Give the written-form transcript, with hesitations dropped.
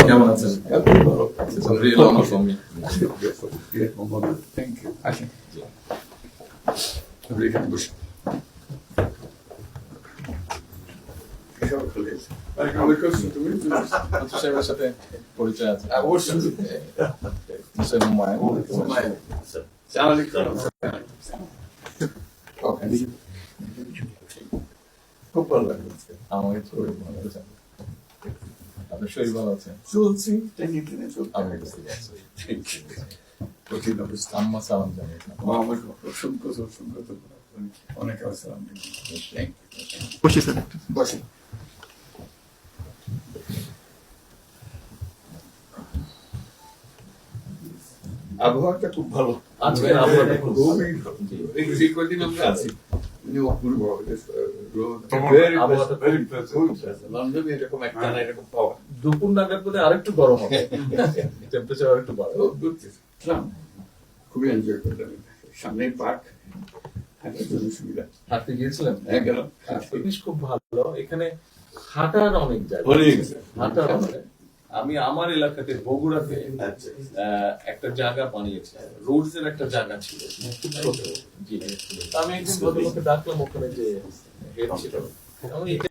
কেমন আছেন? Really honor for me. Thank you. আসেন। আপনি এখানে বসুন। আচ্ছা, সাহেবের সাথে পরিচয় আছে। অবশ্যই। মিস্টার হুমায়ুন। Okay. খুব ভালো লাগলো। আমাকে শরীর ভালো আছে। আপনার শরীর ভালো আছে? চলছি, টেনে টেনে চলছি। আমি বুঝতে পারছি। কঠিন অবস্থা। আম্মা সালাম জানাই। আমার অসংখ্য অনেক আসসালাম। বসে স্যার বসে। আবহাওয়াটা খুব ভালো। আজকে আবহাওয়াটা খুব ভালো। খুবই ভালো। এই কদিন আমরা আছি। অপূর্ব রোদ। আবহাওয়াটা লন্ডনে এরকম একটা না এরকম পাওয়া। দুপুর নাগাদ বলে আরেকটু গরম হবে। টেম্পারেচার আরেকটু বাড়বে। খুবই এনজয় করলাম। সামনে পার্ক, হাঁটার জন্য সুবিধা। হাঁটতে গিয়েছিলেন? হ্যাঁ, গেলাম। জিনিস খুব ভালো। এখানে হাঁটার অনেক জায়গা। হাঁটার অনেক। আমি আমার এলাকাতে বগুড়াতে একটা জায়গা বানিয়েছে, রোডস এর একটা জায়গা ছিল খুব ছোট। জি, আমি একদিন ভদ্রলোককে ডাকলাম, ওখানে যে হেড ছিল, আমি